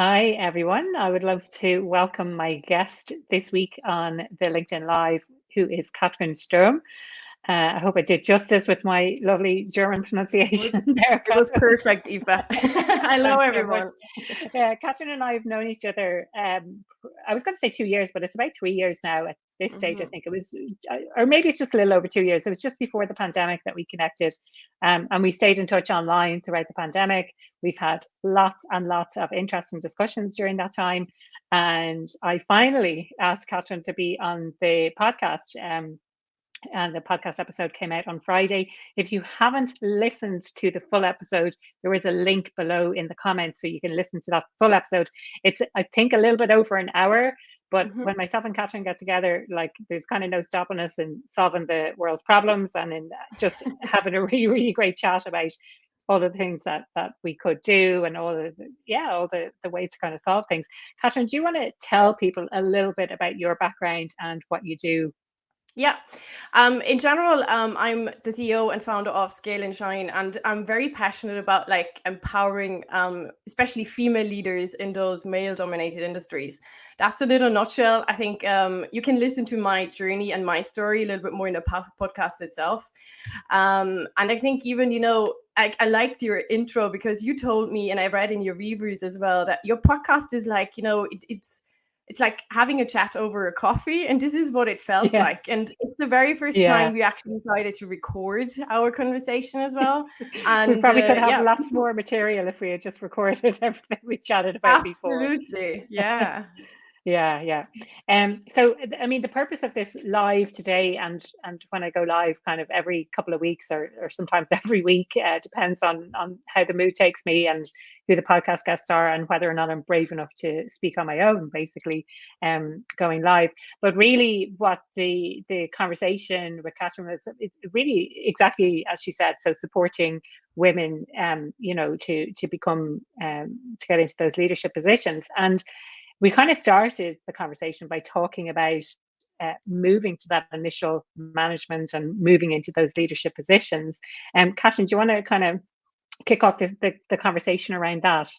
Hi, everyone. I would love to welcome my guest this week on the LinkedIn Live, who is Katrin Sturm. I hope I did justice with my lovely German pronunciation there, It was Katrin. perfect, Aoife. Hello, Thanks so much. everyone. Katrin and I have known each other, I was going to say 2 years, but it's about 3 years now at this stage. I hmm think it was, or maybe it's just a little over 2 years. It was just before the pandemic that we connected, and we stayed in touch online throughout the pandemic. We've had lots and lots of interesting discussions during that time. And I finally asked Katrin to be on the podcast. And the podcast episode came out on Friday. If you haven't listened to the full episode, there is a link below in the comments so you can listen to that full episode. It's, I think, a little bit over an hour, but when myself and Katrin get together, like there's kind of no stopping us in solving the world's problems and in just having a really, really great chat about all the things that we could do and all the ways to kind of solve things. Katrin, do you want to tell people a little bit about your background and what you do? Yeah. In general, I'm the CEO and founder of Scale and Shine, and I'm very passionate about like empowering, especially female leaders in those male-dominated industries. That's a little nutshell. I think you can listen to my journey and my story a little bit more in the podcast itself. And I think even, I liked your intro because you told me, and I read in your reviews as well, that your podcast is like, it's like having a chat over a coffee, and this is what it felt Yeah. like. And it's the very first time we actually decided to record our conversation as well. And we probably could have lots more material if we had just recorded everything we chatted about before. absolutely, yeah. Yeah. So I mean, the purpose of this live today, and when I go live, kind of every couple of weeks or sometimes every week, depends on how the mood takes me and who the podcast guests are and whether or not I'm brave enough to speak on my own. Basically, going live. But really, what the conversation with Katrin was, it's really exactly as she said. So supporting women, to become to get into those leadership positions. And we kind of started the conversation by talking about moving to that initial management and moving into those leadership positions. Katrin, do you want to kind of kick off the conversation around that?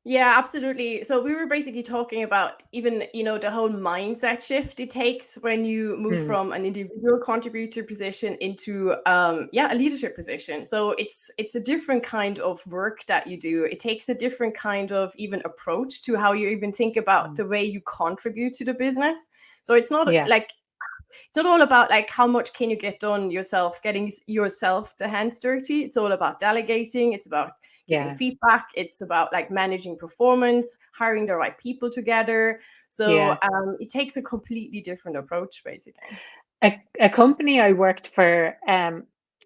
Yeah, absolutely. So we were basically talking about even, the whole mindset shift it takes when you move from an individual contributor position into, a leadership position. So it's a different kind of work that you do. It takes a different kind of even approach to how you even think about the way you contribute to the business. So it's not like it's not all about like how much can you get done yourself, getting yourself the hands dirty. It's all about delegating. It's about giving feedback. It's about like managing performance, hiring the right people together. So it takes a completely different approach, basically. A company I worked for,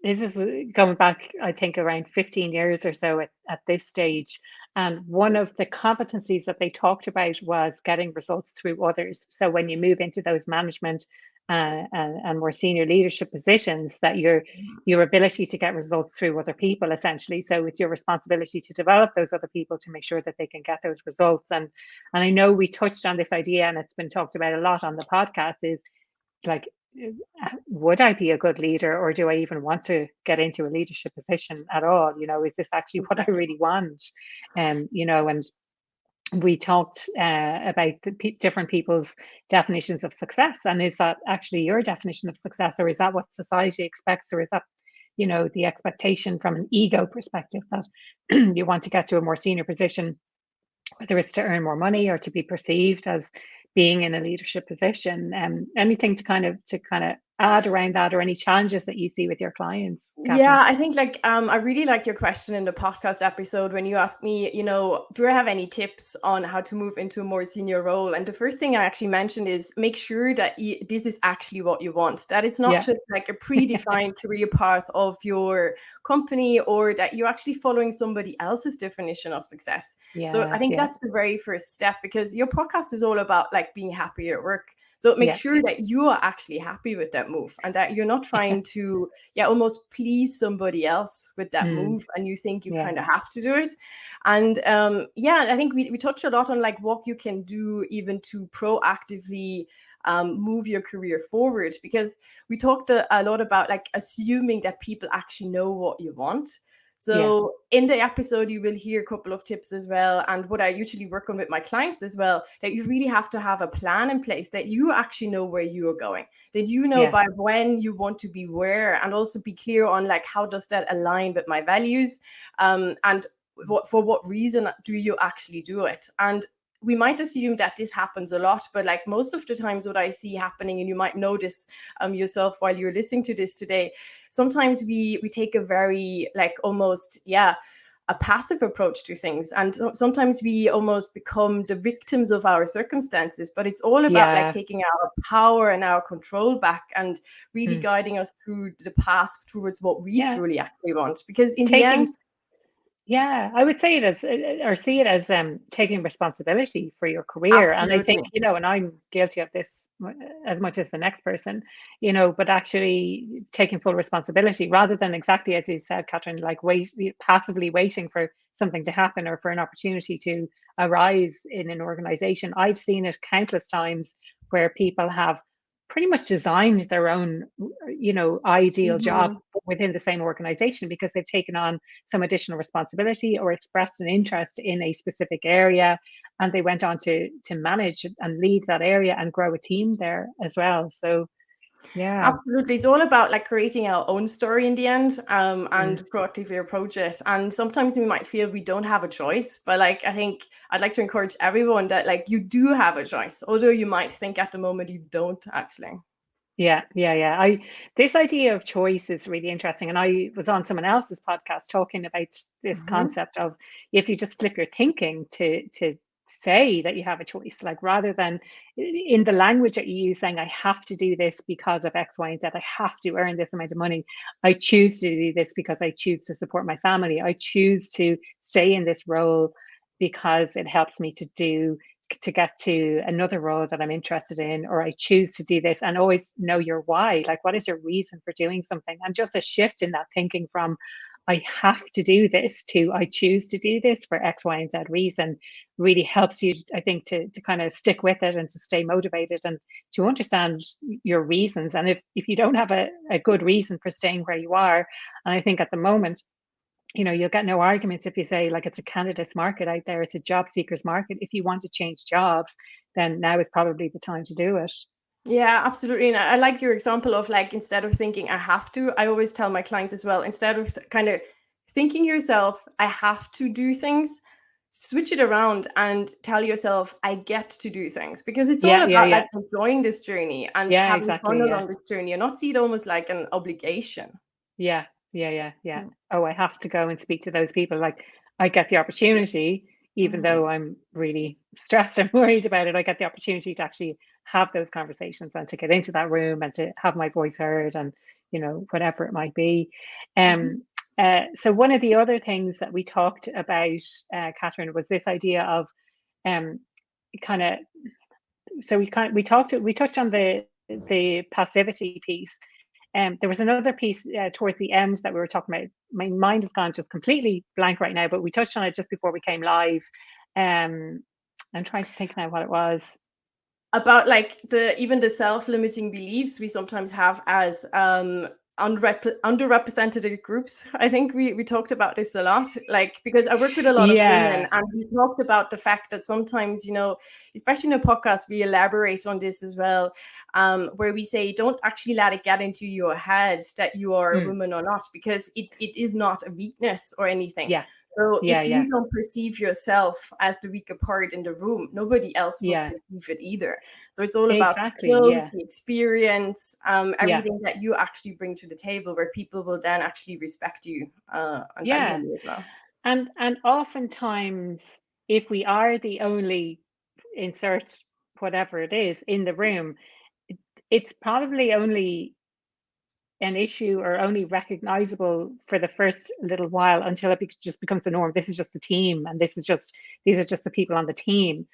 this is going back, I think, around 15 years or so at this stage. And one of the competencies that they talked about was getting results through others. So when you move into those management and more senior leadership positions, that your ability to get results through other people, essentially. So it's your responsibility to develop those other people to make sure that they can get those results. And I know we touched on this idea, and it's been talked about a lot on the podcast, is like, would I be a good leader, or do I even want to get into a leadership position at all? Is this actually what I really want? And we talked about different people's definitions of success, and is that actually your definition of success, or is that what society expects, or is that the expectation from an ego perspective that you want to get to a more senior position, whether it's to earn more money or to be perceived as being in a leadership position. Anything to kind of add around that, or any challenges that you see with your clients, Katrin? Yeah, I think like I really liked your question in the podcast episode when you asked me, do I have any tips on how to move into a more senior role? And the first thing I actually mentioned is make sure that this is actually what you want, that it's not just like a predefined career path of your company, or that you're actually following somebody else's definition of success. So I think that's the very first step, because your podcast is all about like being happy at work. So make sure that you are actually happy with that move, and that you're not trying to almost please somebody else with that move, and you think you kind of have to do it. And I think we touched a lot on like what you can do even to proactively move your career forward, because we talked a lot about like assuming that people actually know what you want. So in the episode, you will hear a couple of tips as well. And what I usually work on with my clients as well, that you really have to have a plan in place, that you actually know where you are going, that you know by when you want to be where, and also be clear on like, how does that align with my values? And for what reason do you actually do it? And we might assume that this happens a lot, but like most of the times what I see happening, and you might notice yourself while you're listening to this today, sometimes we take a very like almost a passive approach to things, and sometimes we almost become the victims of our circumstances. But it's all about like taking our power and our control back, and really guiding us through the path towards what we truly actually want, because in the end, I would say it as, or see it as, taking responsibility for your career. Absolutely. And I think, and I'm guilty of this as much as the next person, but actually taking full responsibility, rather than exactly as you said, Katrin, like passively waiting for something to happen or for an opportunity to arise in an organization. I've seen it countless times where people have pretty much designed their own, ideal job within the same organization, because they've taken on some additional responsibility or expressed an interest in a specific area, and they went on to manage and lead that area and grow a team there as well. So absolutely, it's all about like creating our own story in the end, and proactively approach it. And sometimes we might feel we don't have a choice, but like I think I'd like to encourage everyone that like you do have a choice, although you might think at the moment you don't actually. This idea of choice is really interesting. And I was on someone else's podcast talking about this concept of, if you just flip your thinking to say that you have a choice, like rather than in the language that you use saying, I have to do this because of X, Y, and Z, I have to earn this amount of money. I choose to do this because I choose to support my family. I choose to stay in this role because it helps me to get to another role that I'm interested in, or I choose to do this, and always know your why. Like, what is your reason for doing something? And just a shift in that thinking from I have to do this to I choose to do this for X, Y, and Z reason really helps you, I think, to kind of stick with it and to stay motivated and to understand your reasons. And if you don't have a good reason for staying where you are, and I think at the moment, you'll get no arguments if you say, like, it's a candidates market out there, it's a job seekers market. If you want to change jobs, then now is probably the time to do it. Yeah, absolutely. And I like your example of like, instead of thinking I have to, I always tell my clients as well, instead of kind of thinking yourself, I have to do things, switch it around and tell yourself, I get to do things, because it's all about like enjoying this journey and having fun along this journey, and not see it almost like an obligation. Oh, I have to go and speak to those people. Like, I get the opportunity, even though I'm really stressed and worried about it, I get the opportunity to actually have those conversations and to get into that room and to have my voice heard, and whatever it might be. So one of the other things that we talked about, Katrin, was this idea of kind of, so we touched on the passivity piece. There was another piece towards the end that we were talking about. My mind has gone just completely blank right now, but we touched on it just before we came live. I'm trying to think now what it was. About like even the self-limiting beliefs we sometimes have as underrepresented groups. I think we talked about this a lot, like, because I work with a lot of women, and we talked about the fact that sometimes, especially in a podcast, we elaborate on this as well, where we say, don't actually let it get into your head that you are a woman or not, because it is not a weakness or anything. So if you don't perceive yourself as the weaker part in the room, nobody else will perceive it either. So it's all about the skills, the experience, everything that you actually bring to the table, where people will then actually respect you and value you as well. And oftentimes, if we are the only, insert whatever it is, in the room, it's probably only an issue or only recognizable for the first little while, until it just becomes the norm. This is just the team, and these are just the people on the team.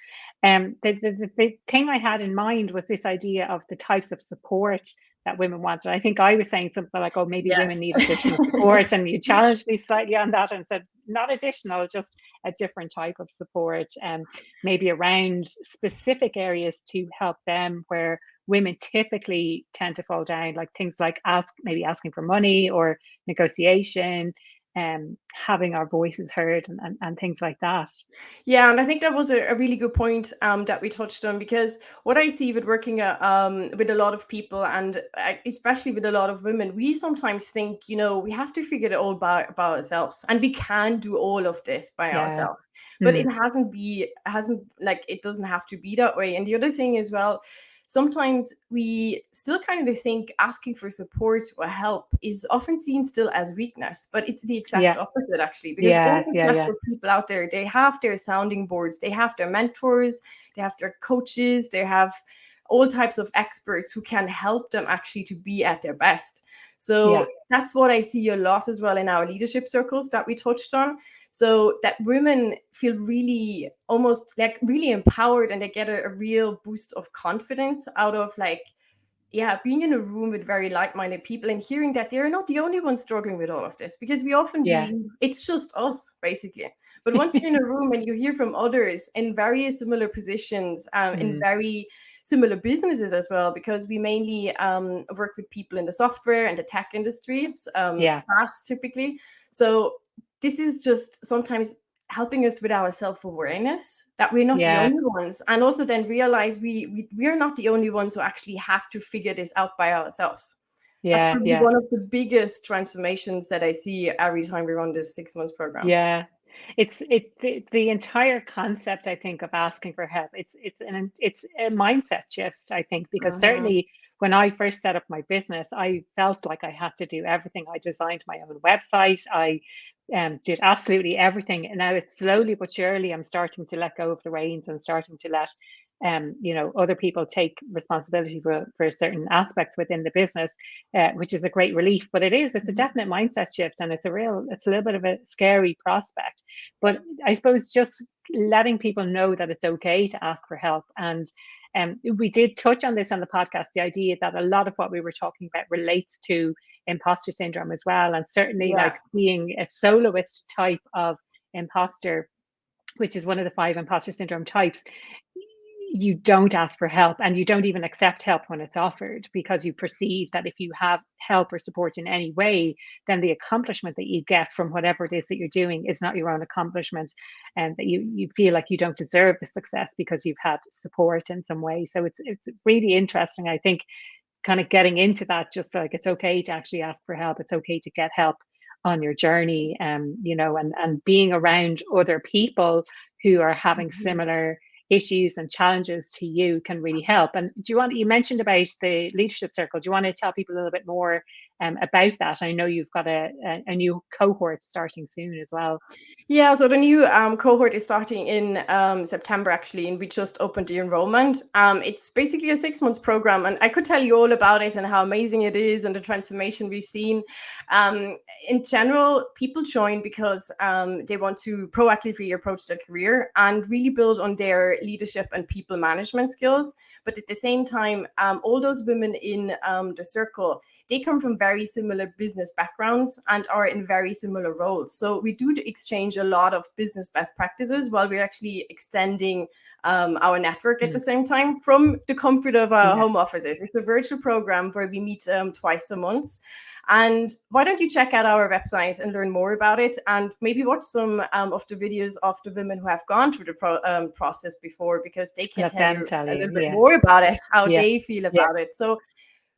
The thing I had in mind was this idea of the types of support that women wanted. I think I was saying something like, oh, maybe women need additional support, and you challenged me slightly on that and said, not additional, just a different type of support, and maybe around specific areas to help them where women typically tend to fall down, like things like asking for money or negotiation. having our voices heard and things like that. Yeah, and I think that was a really good point that we touched on, because what I see with working with a lot of people, and especially with a lot of women, we sometimes think, we have to figure it all by ourselves, and we can do all of this by Yeah. ourselves. But it hasn't like, it doesn't have to be that way. And the other thing as well, sometimes we still kind of think asking for support or help is often seen still as weakness, but it's the exact Yeah. opposite, actually, because all Yeah. the Yeah. Yeah. successful people out there, they have their sounding boards, they have their mentors, they have their coaches, they have all types of experts who can help them actually to be at their best. So Yeah. that's what I see a lot as well in our leadership circles that we touched on. So that women feel really, almost like really empowered, and they get a real boost of confidence out of like, yeah, being in a room with very like-minded people and hearing that they're not the only ones struggling with all of this, because we often Yeah. believe it's just us, basically. But once you're in a room and you hear from others in very similar positions, in very similar businesses as well, because we mainly work with people in the software and the tech industry, Yeah. SaaS typically. So this is just sometimes helping us with our self-awareness that we're not the Yeah. only ones, and also then realize we are not the only ones who actually have to figure this out by ourselves. That's Yeah. probably Yeah. one of the biggest transformations that I see every time we run this 6 months program. Yeah. The entire concept, I think, of asking for help. It's a mindset shift, I think, because Mhm. certainly when I first set up my business, I felt like I had to do everything. I designed my own website. I did absolutely everything. And now it's slowly but surely I'm starting to let go of the reins and starting to let other people take responsibility for certain aspects within the business, which is a great relief. But it's a definite mindset shift, and it's a little bit of a scary prospect. But I suppose just letting people know that it's okay to ask for help. And we did touch on this on the podcast, the idea that a lot of what we were talking about relates to imposter syndrome as well. And certainly, Yeah. like being a soloist type of imposter, which is one of the 5 imposter syndrome types, you don't ask for help, and you don't even accept help when it's offered, because you perceive that if you have help or support in any way, then the accomplishment that you get from whatever it is that you're doing is not your own accomplishment, and that you feel like you don't deserve the success because you've had support in some way. So it's really interesting, I think, kind of getting into that, just like it's okay to actually ask for help. It's okay to get help on your journey, and being around other people who are having Mhm. similar issues and challenges to you can really help. And you mentioned about the leadership circle. Do you want to tell people a little bit more about that? I know you've got a new cohort starting soon as well. Yeah, so the new cohort is starting in September, actually, and we just opened the enrollment. It's basically a 6 months program, and I could tell you all about it and how amazing it is and the transformation we've seen. Um, in general, people join because they want to proactively approach their career and really build on their leadership and people management skills. But at the same time, all those women in the circle, they come from very similar business backgrounds and are in very similar roles. So we do exchange a lot of business best practices while we're actually extending our network at the Mm. same time from the comfort of our Yeah. home offices. It's a virtual program where we meet twice a month. And why don't you check out our website and learn more about it, and maybe watch some of the videos of the women who have gone through the process before, because they can Let tell them you tell a you. little bit Yeah. more about it, how Yeah. they feel Yeah. about it. So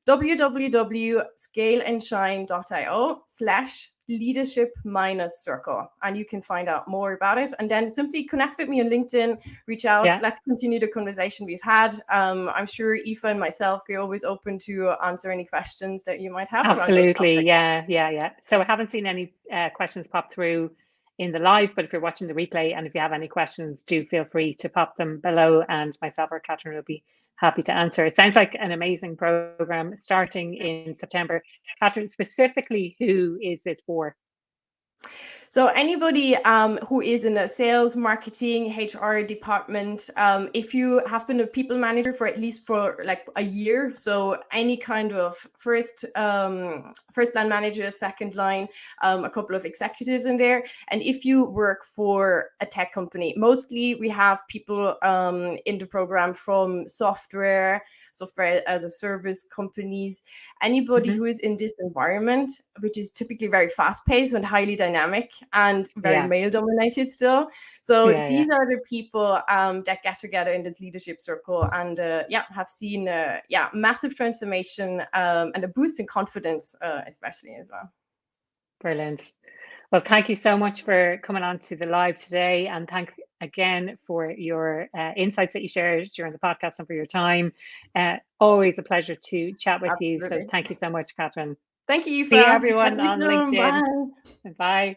www.scaleandshine.io/leadership-circle, and you can find out more about it, and then simply connect with me on LinkedIn, reach out. Yeah. Let's continue the conversation we've had. I'm sure Aoife and myself, we're always open to answer any questions that you might have around those Absolutely. topics. Yeah. Yeah. Yeah. So I haven't seen any questions pop through in the live, but if you're watching the replay and if you have any questions, do feel free to pop them below, and myself or Katrin will be happy to answer. It sounds like an amazing program starting in September. Katrin, specifically, who is it for? So anybody who is in a sales, marketing, HR department, if you have been a people manager for at least for like a year, so any kind of first line manager, second line, a couple of executives in there, and if you work for a tech company, mostly we have people in the program from software, software as a service companies, anybody who is in this environment, which is typically very fast paced and highly dynamic and very male dominated still. So these are the people that get together in this leadership circle and have seen massive transformation and a boost in confidence, especially as well. Brilliant. Well, thank you so much for coming on to the live today, and thank again for your insights that you shared during the podcast and for your time. Always a pleasure to chat with you. So thank you so much, Katrin. Thank you, Aoife. See everyone on LinkedIn. Bye. Bye.